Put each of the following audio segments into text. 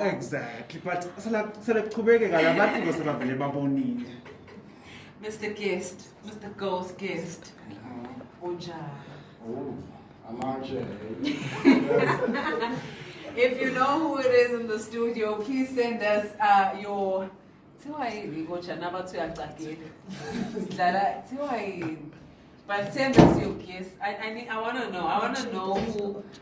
Exactly, but selekuqhubekeka labantu besebavele babonile. Mr. Guest, Mr. Ghost Guest. Unjani? Oh, I'm RJ. If you know who it is in the studio, please send us your. But send us your guess. I want to know. I want to know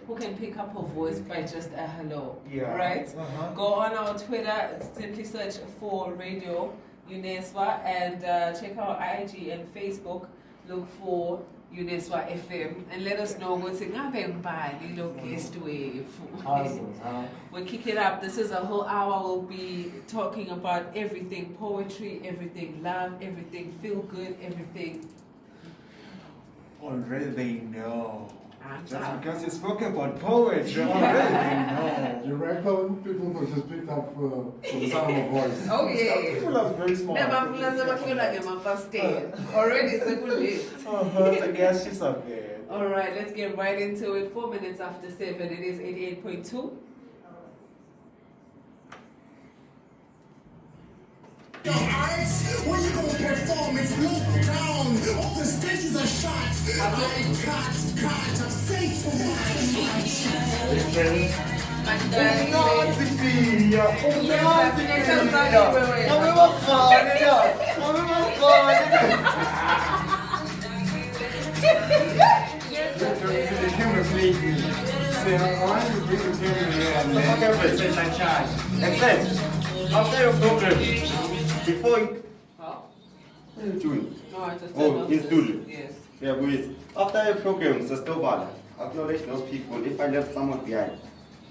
who can pick up her voice by just a hello. Yeah. Right? Go on our Twitter, simply search for Radio UNESWA, and check our IG and Facebook. Look for UNESWA FM and let us know what's in our guest wave. We'll kick it up. This is a whole hour. We'll be talking about everything poetry, everything love, everything feel good, everything. Already they know. Just because you spoke about poetry, already they know. You reckon people must just pick up for the sound of my voice? Oh yeah. People are very smart. Already it's a good list. I guess she's up there. Alright, let's get right into it. 4 minutes after 7, it is 88.2. Yo, Alex, when you gonna perform? It's locked down. All the stages are shot. I'm cut. I've said too much. After your program, before you... What are you doing? No, I just he's doing. Yes. Yeah, boys. After your program, Sister Vala, acknowledge those people. If I left someone behind,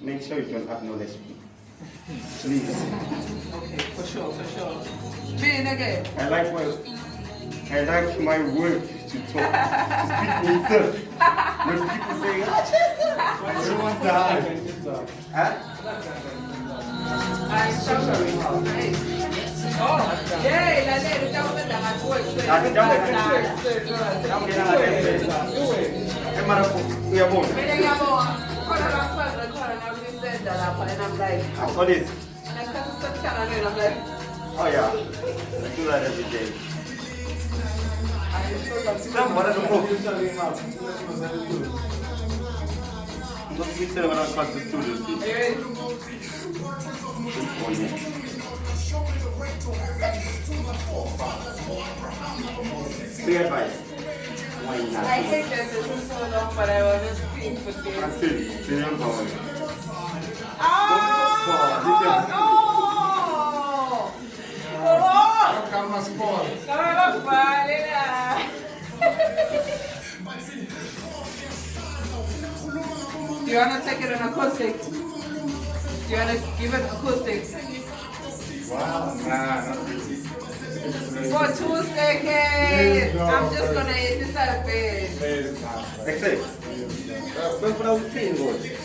make sure you don't acknowledge me. Please. Okay, for sure. Me again. I like my work to talk, to speak myself. When people say, Everyone's dying. I'm sorry. Oh, yay, la lady, that was oh yeah, I do that every day. Don't be saying when I come to studio. Big advice. I hate that this is so long, but I want to speak for this. That's it. Do you want to take it in acoustic? Do you want to give it acoustic? Wow, nah, not really. For 2 seconds. I'm just going to hit this up, babe. Except,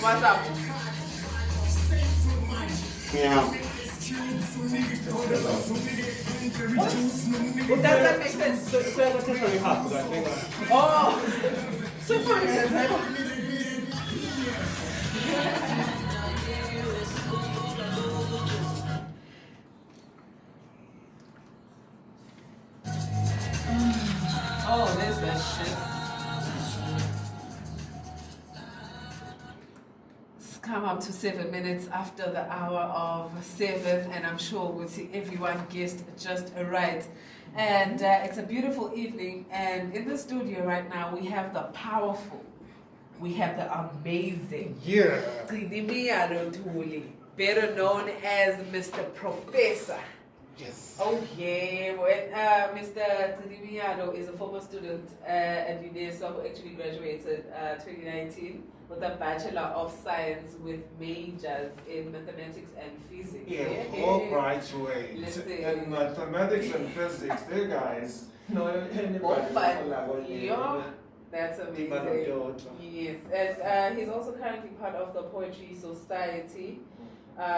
What's up? yeah. Does that make sense? Oh, super. Oh, there's that shit. It's come up to 7 minutes after the hour of 7, and I'm sure we'll see everyone guessed just right. And it's a beautiful evening, and in the studio right now we have the powerful, we have the amazing, better known as Mr. Professor. Yes. Okay, well, Mr. Tadimiado is a former student at UNESWA who actually graduated 2019 with a Bachelor of Science with majors in mathematics and physics. Yeah, all graduates Listen. in mathematics and physics. They guys know anybody. That's amazing. Yes, and he's also currently part of the Poetry Society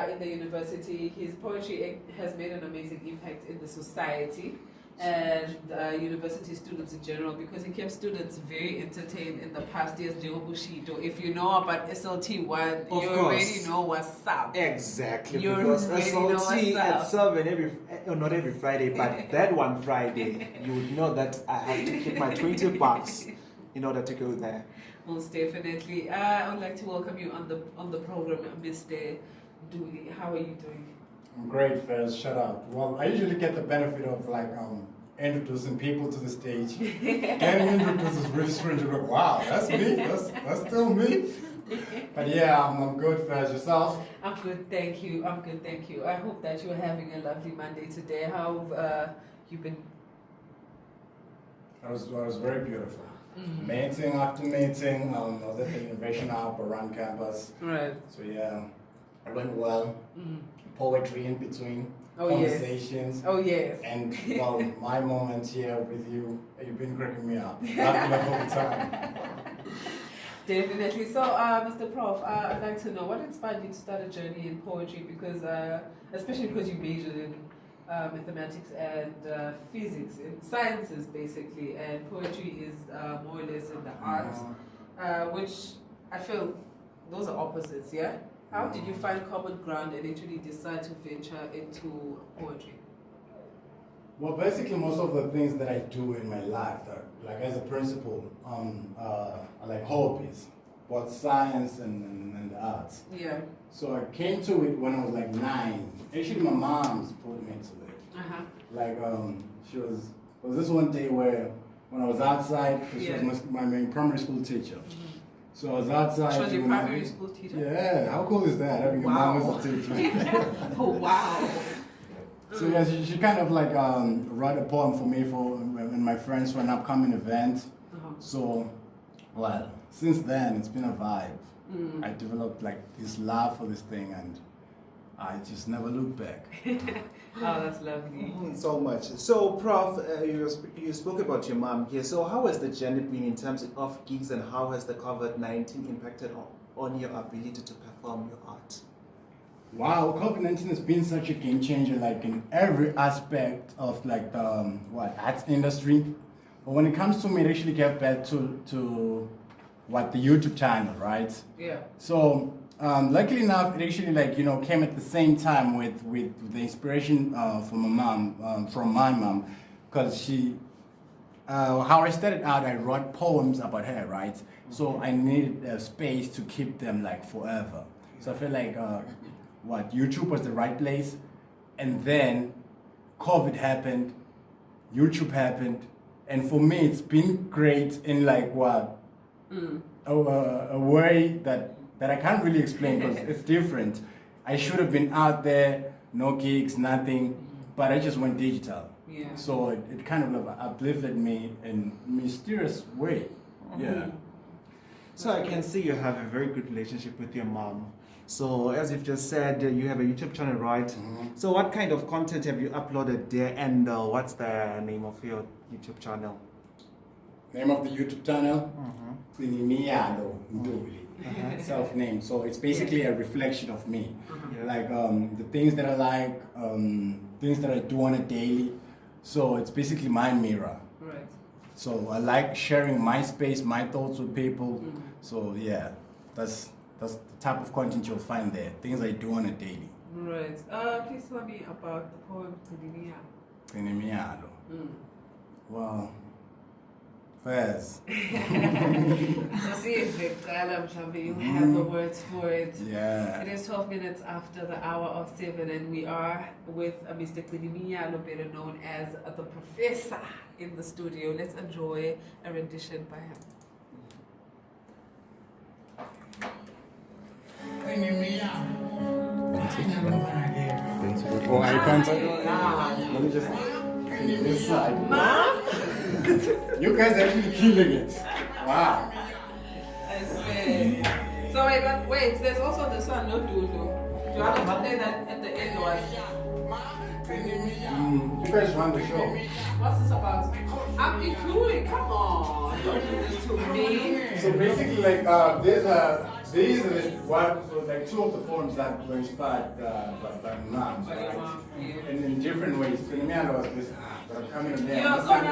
in the university. His poetry has made an amazing impact in the society. and university students in general, because he kept students very entertained in the past years. If you know about SLT1, you already know what's up. Exactly, You because already know SLT what's at up. 7 not every Friday, but that one Friday, you would know that I have to keep my $20 in order to go there. Most definitely. I would like to welcome you on the program, Mr. Dooley. How are you doing? I'm great, Fez. Shut up. Well, I usually get the benefit of introducing people to the stage. Getting introduced is really strange. You're like, wow, that's me. That's still me. But yeah, I'm good, Fez. Yourself? I'm good, thank you. I'm good, thank you. I hope that you're having a lovely Monday today. How have you been? It was very beautiful. Mm-hmm. Meeting after meeting. I was at the Innovation Hub around campus. Right. So yeah, it went well. Mm-hmm. Poetry in between. Oh, Conversations. Yes. Oh, yes. And well, my moment here with you, you've been cracking me up. Laughing the whole time. Definitely. So, Mr. Prof, I'd like to know what inspired you to start a journey in poetry, because, especially because you majored in mathematics and physics, in sciences basically, and poetry is more or less in the arts, which I feel those are opposites, yeah? How did you find common ground and actually decide to venture into poetry? Well, basically, most of the things that I do in my life, like as a principal, are like hobbies, both science and the arts. Yeah. So I came to it when I was like 9. Actually, my mom's put me into it. Uh-huh. Like, she was this one day where when I was outside, because she was my primary school teacher. Mm-hmm. So I was outside. She was your primary school teacher? Yeah, how cool is that? Having a mom as a teacher. Oh, wow. So yeah, she kind of like wrote a poem for me and my friends for an upcoming event. Uh-huh. So, well, since then it's been a vibe. I developed like this love for this thing, and I just never looked back. Oh, that's lovely. So much. So, Prof, you spoke about your mom here. So, how has the journey been in terms of gigs, and how has the COVID-19 impacted on your ability to perform your art? Wow, COVID-19 has been such a game changer, like in every aspect of like the arts industry. But when it comes to me, it actually gave back to the YouTube channel, right? Yeah. So luckily enough, it actually came at the same time with the inspiration from my mom, because she. How I started out, I wrote poems about her, right? So I needed a space to keep them like forever. So I feel like YouTube was the right place, and then COVID happened, YouTube happened, and for me it's been great in a way that I can't really explain, because it's different. I should have been out there, no gigs, nothing, but I just went digital. Yeah. So it kind of uplifted me in a mysterious way. Yeah. So I can see you have a very good relationship with your mom. So as you've just said, you have a YouTube channel, right? Mm-hmm. So what kind of content have you uploaded there, and what's the name of your YouTube channel? Name of the YouTube channel? Unimiyalo Nduli. Self-named. So it's basically a reflection of me. Yeah. Like the things that I like, things that I do on a daily. So it's basically my mirror. Right. So I like sharing my space, my thoughts with people. So yeah, that's the type of content you'll find there. Things I do on a daily. Right. Please tell me about the poem Kudinia. Unimiyalo. Wow. Fez. So see if you have the words for it. Yeah. It is 12 minutes after the hour of 7, and we are with Mr. Kudimiya, better known as the Professor, in the studio. Let's enjoy a rendition by him. Oh, I can't. Let me just. This side. Mom? You guys are actually killing it. Wow. I swear. So wait, there's also this one, no Dudu. Do you want to play that at the end or You guys run the show. what's this about? I'm including, come on. Don't do this to me. So basically, these are two of the poems that were inspired by moms, right? And in different ways. So me, I was this, but I'm coming there. You're gonna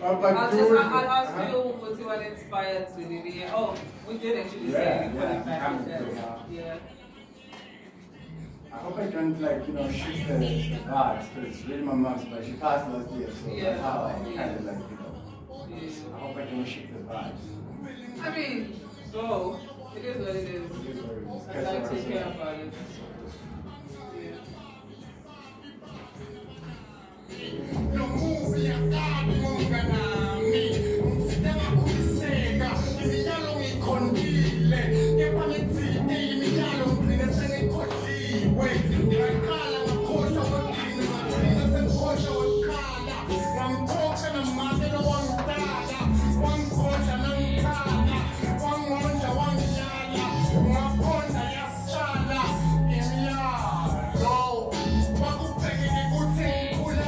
I'll ask you what inspired Trinity. Oh, we did actually say yeah. I hope I don't shift the vibes, because it's really my mom's, but she passed last year, so that's how I kind of I hope I don't shift the vibes. I mean, go. It is what it is. And I take care about it. No movie munga nami sidema kuiseka imidlalo ngikondile kepha ngitsite imidlalo ngigcine sengikhohliwe ngiyakhala ngakhohlwa kodini ngagcina sengikhohlwa kodikhala ngamkhokha namazelo wangidala wangikhohlwa nangikhala wangondla wangiyala ngaphonda yasala imiyalo wakubhekile kuthi ngikhula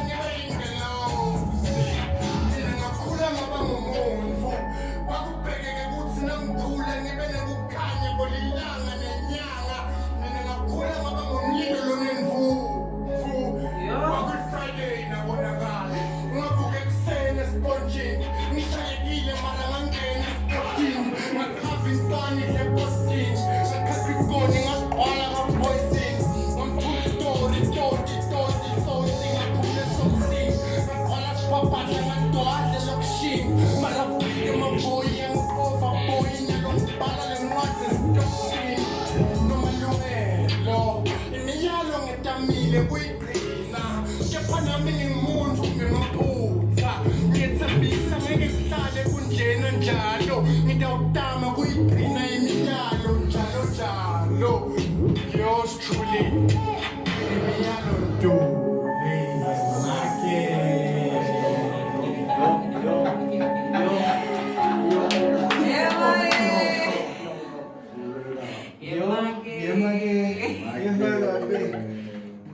yours truly,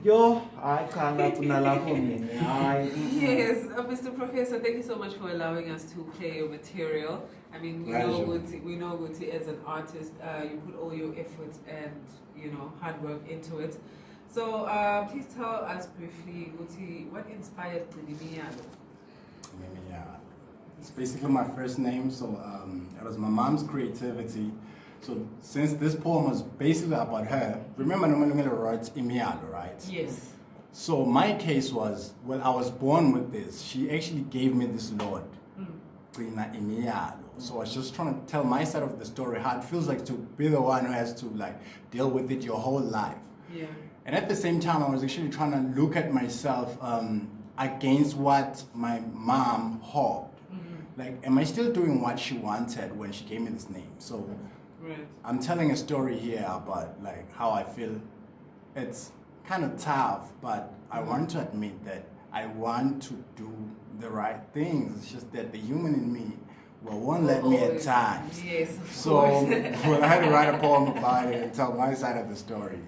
Yo, I can't up for me. Yes, Mr. Professor, thank you so much for allowing us to play your material. I mean, we know Guti as an artist, you put all your efforts and hard work into it. So please tell us briefly, Guti, what inspired Mimiyalo? It's basically my first name, so it was my mom's creativity. So since this poem was basically about her, remember Nomalungelo wrote Imialo, right? Yes. So my case was, when I was born with this, she actually gave me this Lord, Prina Imialo. So I was just trying to tell my side of the story, how it feels like to be the one who has to deal with it your whole life. Yeah. And at the same time, I was actually trying to look at myself against what my mom hoped. Am I still doing what she wanted when she gave me this name? So I'm telling a story here about how I feel. It's kind of tough, but I want to admit that I want to do the right things. It's just that the human in me won't let me at times. Yes, of so course. when I had to write a poem about it and tell my side of the story.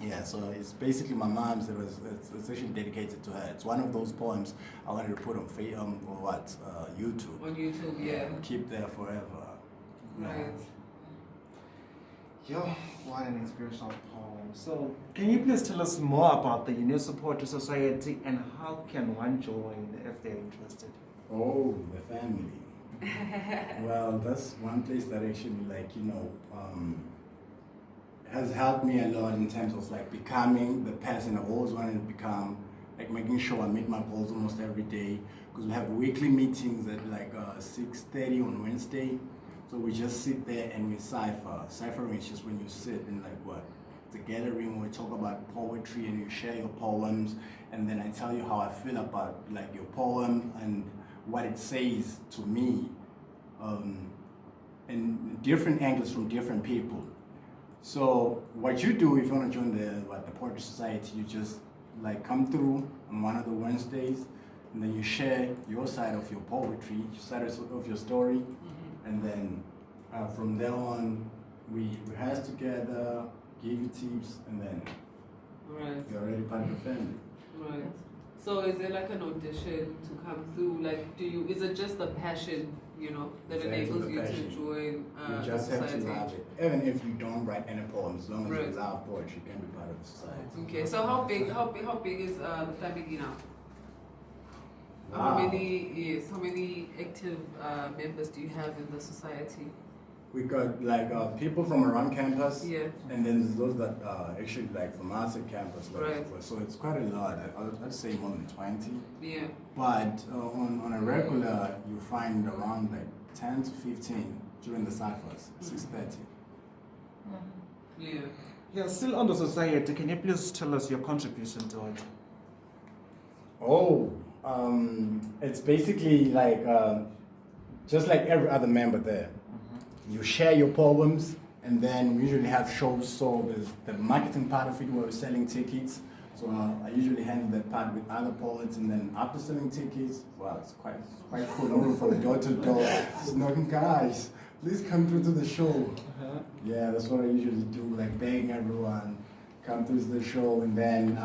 Yeah, so it's basically my mom's. It's actually dedicated to her. It's one of those poems I wanted to put on YouTube. On YouTube, yeah. Keep there forever. Right. Yo, what an inspirational poem. So, can you please tell us more about the UNESCO Poetry Society and how can one join if they're interested? Oh, the family. Well, that's one place that actually, has helped me a lot in terms of becoming the person I've always wanted to become, making sure I meet my goals almost every day, because we have weekly meetings at 6:30 on Wednesday. So we just sit there and we cipher. Ciphering is just when you sit in it's a gathering where we talk about poetry and you share your poems, and then I tell you how I feel about your poem and what it says to me, in different angles from different people. So what you do if you want to join the Poetry Society, you just come through on one of the Wednesdays, and then you share your side of your poetry, your side of your story, and then from there on, we rehearse together, give you tips, and then you're already part of the family. Right. So is there an audition to come through? Is it just the passion you know, that Exactly, enables you to passion. join You just have society. to love it. Even if you don't write any poems, as long as Right. you love poetry, you can be part of the society. Okay, so how big is the family now? Wow. How many active members do you have in the society? We got like people from around campus, Yeah. and then there's those that actually like from outside campus. Like, Right. So it's quite a lot. I'd say more than 20. Yeah. But on a regular, you find around like 10 to 15 during the ciphers, 6:30. Yeah. Yeah, still on the society, can you please tell us your contribution to it? Oh, it's basically like just like every other member there. You share your poems, and then we usually have shows. So there's the marketing part of it where we're selling tickets. So I usually handle that part with other poets, and then after selling tickets, well, it's quite cool. Going from door to door, just knocking, guys, please come through to the show. Yeah, that's what I usually do, like begging everyone, come through to the show, and then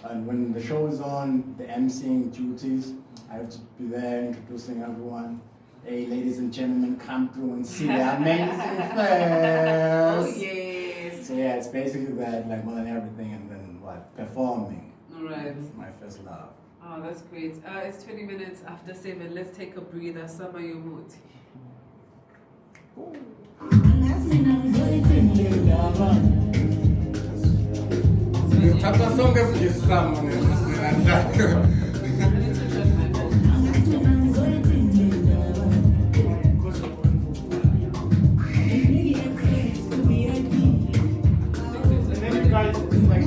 and when the show is on, the emceeing duties, I have to be there introducing everyone. Hey, ladies and gentlemen, come through and see the amazing Oh fest. yes. So yeah, it's basically that, like more than everything, and then what, performing. All right. It's my first love. Oh, that's great. It's 20 minutes after 7. Let's take a breather. Summer your mood. Tata song is I need to check my phone. Guys, it's like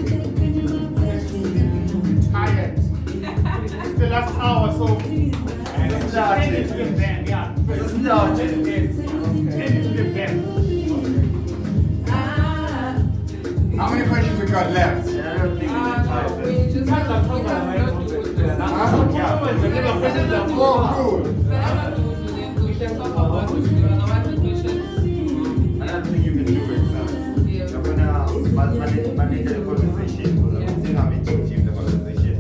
tired. It's the last hour, so it's ending to the band. Yeah, it's ending to the band. How many questions we got left? We just have to Oh, cool. we can talk about what we do. Otherwise, the questions. Another thing you can do is Yeah. you're gonna manage the conversation. I'm saying I'm into the conversation.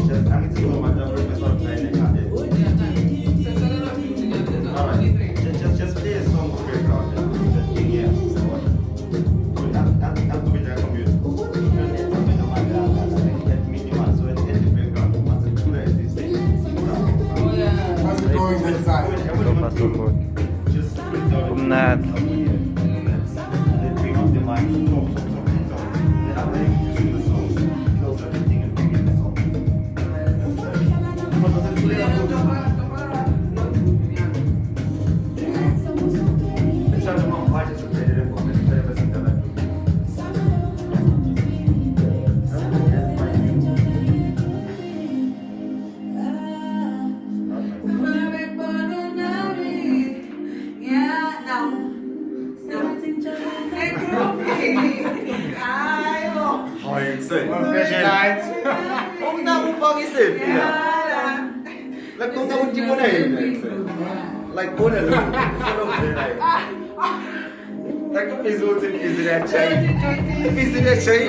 Just I'm into my professor planning. Alright, just play a song for background. Just be here. I'm doing that from you. Minimal, so in the background, once the cooler is this thing. Oh yeah. How's it going this side? Just put it down. Kumnandi. Then bring up the mic. Talk. Then after you using the song, close everything and bring in the song. Because it's a clear it's not about budget to play the record, it's very best in the life. Oh, you say? Kung na mo pang isip, like kung na mo di mo na yun, like kung na lang, like kung pisutin na chay, pisutin na chay,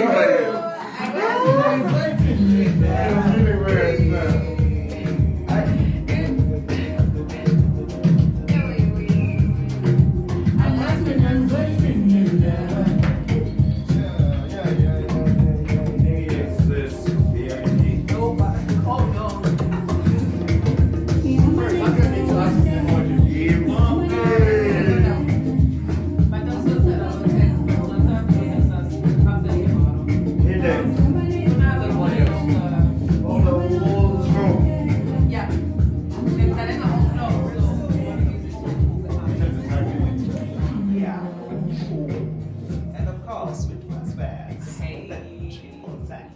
Really weird. And of course, with fast bags.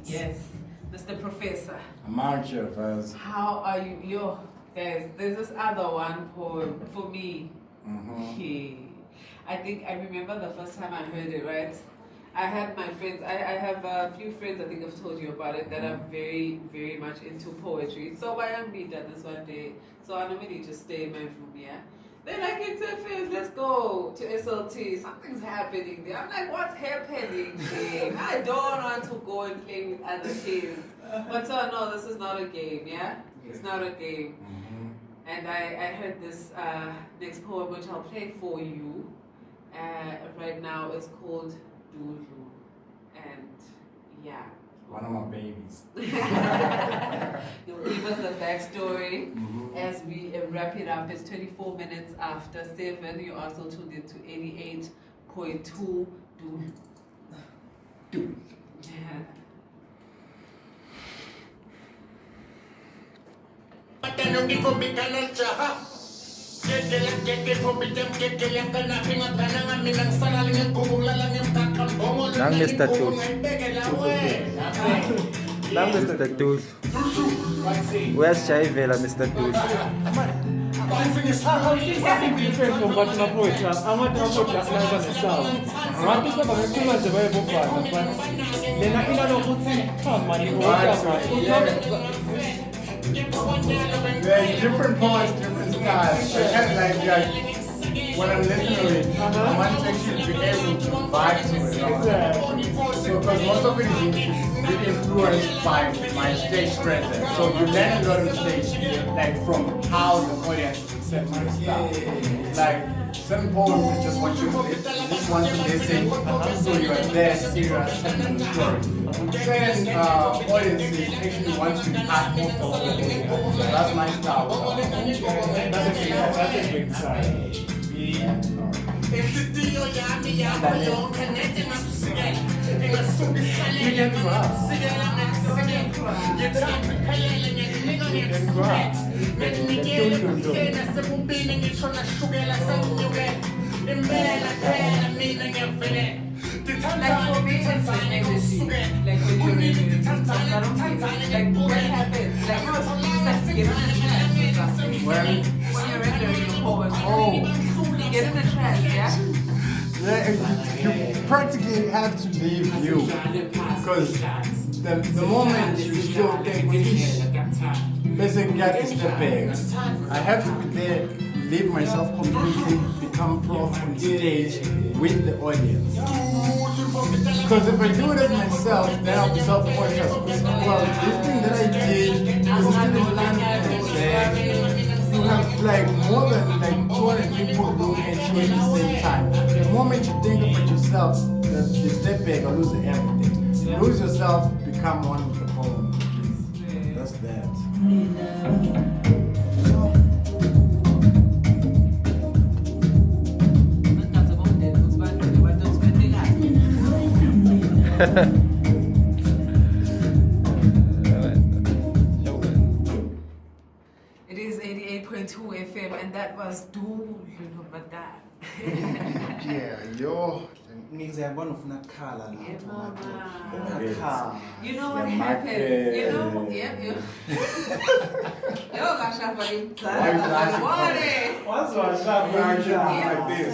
Yes, Mr. Professor. I'm out here, fellas. How are you? Yo, guys, there's this other one poem for me. Mm-hmm. I think I remember the first time I heard it, right? I had my friends, I have a few friends, I think I've told you about it, that are very, very much into poetry. So why am I done this one day? So I normally just stay in my room, yeah? They're like, it's a fest, let's go to SLT. Something's happening there. I'm like, what's happening there? I don't want to go and play with other kids. But so no, this is not a game, yeah? It's not a game. And I heard this next poem which I'll play for you. Right now it's called Dulu. And yeah. One of my babies. You'll give us a backstory as we wrap it up. It's 24 minutes after 7. You are also tuned into 88.2 Dulu. Yeah. Nang Mr. Tools. Nang Mr. Tools. Where's Shaivela, Mr. Tools? different from what my poetry. I'm not poetry as nice as it sounds. One piece of my too much very book but then I don't know what's come money or There are different points, different styles. So kind of like when I'm listening to it, I want to actually be able to vibe to it. So because most of it is really influenced by my stage presence. So you learn a lot on stage, like from how the audience accept my style. Like certain poems you just want you to just want to listen, so you are there serious telling the story. Certain audiences actually want to add more stuff to it. So that's my style. that's a great style. Like for me, it's like energy. Like when you're reading it, I don't think like what happens. Like it's like getting in the trance. When you're rendering your poem, you get in the trance, yeah? You practically have to leave you, because the moment you still think basically get the step back, I have to be there, leave myself completely, become prof on stage with the audience. Because if I do it as myself, then I'll be self-conscious. Well, this thing that I did is still in line with you have like more than like 200 people doing it at the same time. The moment you think about yourself, you step back or lose everything. You lose yourself, become one with the poem. That's that. It is 88.2 FM, and that was Do You Know About That? Yeah, yo. Ngizayabona ufuna ukukhala la. Yeah, mama. Ungakhala. You know what Yeah, happens? Michael. You know, yeah. Yo, Gashafa, you Once was sharp like this.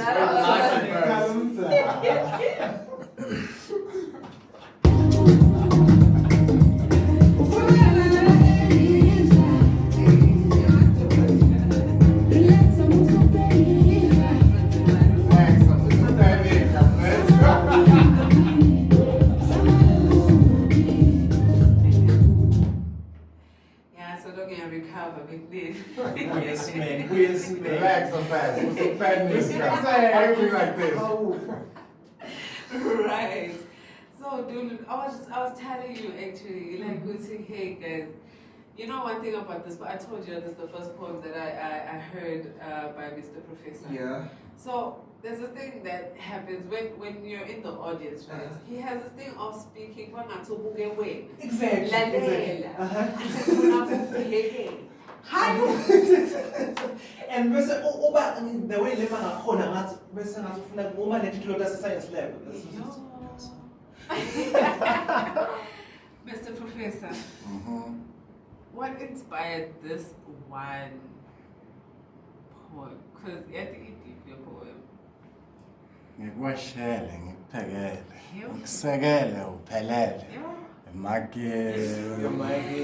Yeah, so don't get recover with this. Yes, man. Yes, man. Relax so fast. What's so fatness? Say everything like this. Right. So, dude, I was telling you actually, like, good to hey guys. You know one thing about this, but I told you this is the first poem that I heard by Mr. Professor. Yeah. So there's a thing that happens when you're in the audience, right? He has this thing of speaking Exactly. And bese uba the way lema ngakhona ngathi bese ngathi ufuna uma le nto lota science lab. Mr. Professor, what inspired this one poem? Because I think it's your poem. Ngikuwashele, ngikuphekele, Yo. ngikusekele uphelele. Yeah. Mage.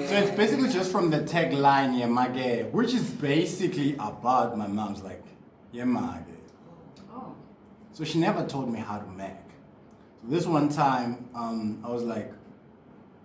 So it's basically just from the tagline, yeah, Mage, which is basically about my mom's like, yeah, Mage. Oh. So she never told me how to make. So this one time, I was like,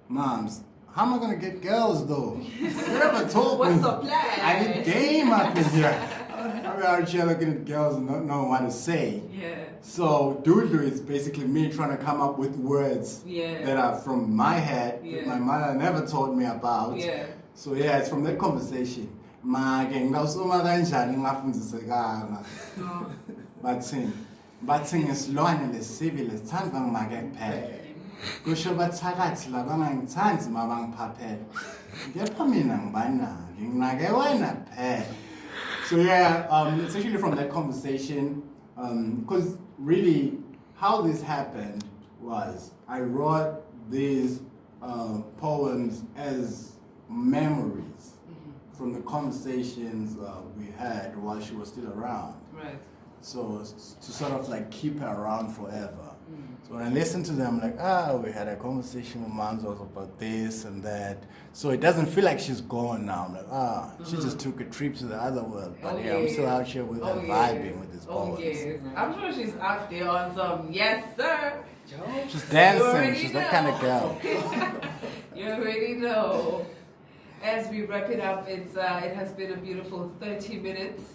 Moms, how am I gonna get girls though? You never told me. What's the plan? I need game up in here. I'm out here looking at girls and not knowing what to say. Yeah. So Doodle is basically me trying to come up with words Yeah. that are from my head that Yeah. my mother never told me about. Yeah. So yeah, it's from that conversation. Make ngawusoma kanjani ngafundisekanga. Bathi ngesilwane lesibi lesithanda ngimake kuphela. Kusho bathakathi labangangithandi mabangiphaphela. Kepha mina ngibana nginake wena kuphela. So yeah, it's actually from that conversation, because really how this happened was I wrote these poems as memories from the conversations we had while she was still around. Right. So to sort of like keep her around forever. So when I listen to them, like, we had a conversation with Manzo about this and that. So it doesn't feel like she's gone now. I'm like, she just took a trip to the other world. But yeah, I'm still out here with her vibing with this poems. Yes. I'm sure she's out there on some, yes, sir. She's You dancing. already She's that kind of girl. You already know. As we wrap it up, it has been a beautiful 30 minutes.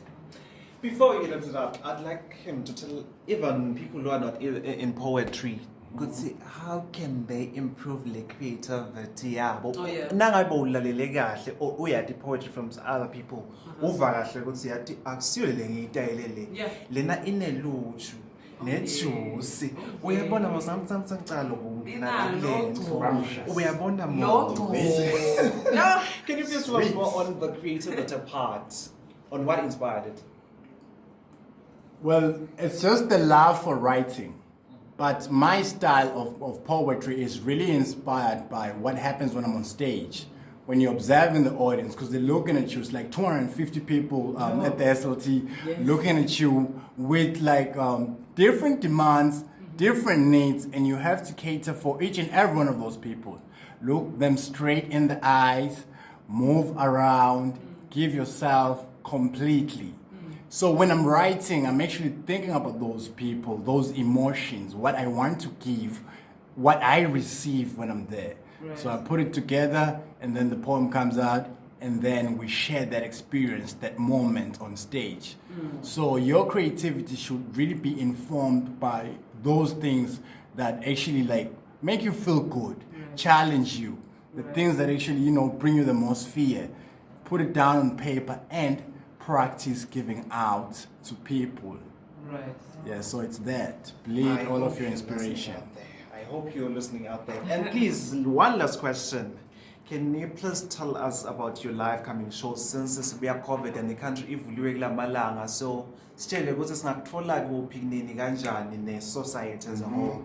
Before he wraps it up, I'd like him to tell even people who are not in poetry, could say how can they improve the creativity yabo. Oh, yeah. Nangabe ulalele kahle or uyati poetry from other people. Uva kahle ukuthi yathi akusiyo le ngiyitayelele. Yeah. Lena ineluju. Nejuice. Uyabona mosangicala ukungena lento. Uyabona more. Can you please tell us more on the creativity part? On what inspired it? Well, it's just the love for writing. But my style of poetry is really inspired by what happens when I'm on stage. When you're observing the audience, because they're looking at you, it's like 250 people at the SLT looking at you with like different demands, different needs, and you have to cater for each and every one of those people. Look them straight in the eyes, move around, give yourself completely. So when I'm writing, I'm actually thinking about those people, those emotions, what I want to give, what I receive when I'm there. Right. So I put it together, and then the poem comes out, and then we share that experience, that moment on stage. So your creativity should really be informed by those things that actually like make you feel good, challenge you, the things that actually, bring you the most fear. Put it down on paper and practice giving out to people. Right. Yeah, so it's that. Bleed all of your inspiration. I hope you're listening out there. And please, one last question. Can you please tell us about your live coming shows since we are COVID and the country ivuliwe kula malanga? So, sitshele ukuthi singathola kuphi nini kanjani ne-society as a whole.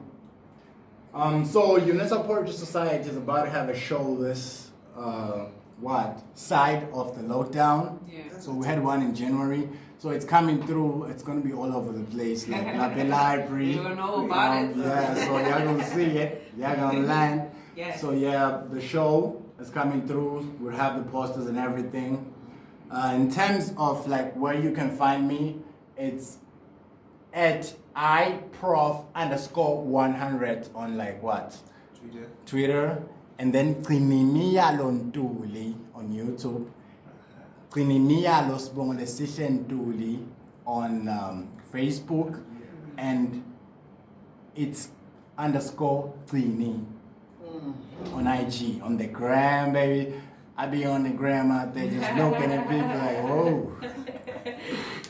So UNESWA Poetry Society is about to have a show this side of the lockdown. Yeah. So we had one in January. So it's coming through. It's going to be all over the place, like the library. You don't know about it. Yeah, so you're going to see it. You're going to land. Yes. So yeah, the show is coming through. We'll have the posters and everything. In terms of like where you can find me, it's at iprof_100 on like what? Twitter. And then Qinimiyalo Ntuli on YouTube. Qinimiyalo Sibongile Sihle Ntuli on Facebook. And it's _Qini on IG, on the gram, baby. I be on the gram out there just looking at people like, whoa.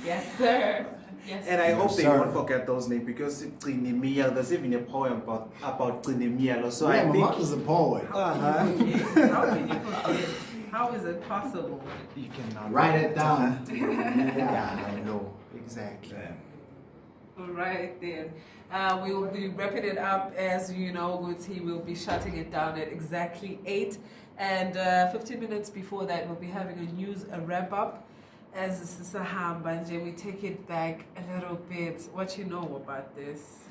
Yes, sir. Yes. And I hope they won't forget those names because Qinimiyalo, there's even a poem about Qinimiyalo. So yeah, I my think mom was a poet. How can you forget? How is it possible? you cannot Write it down. Yeah, I know. Exactly. All right then. We will be wrapping it up as you know, Guti will be shutting it down at exactly 8. And 15 minutes before that, we'll be having a wrap up. As this is a Hambanje, we take it back a little bit. What you know about this?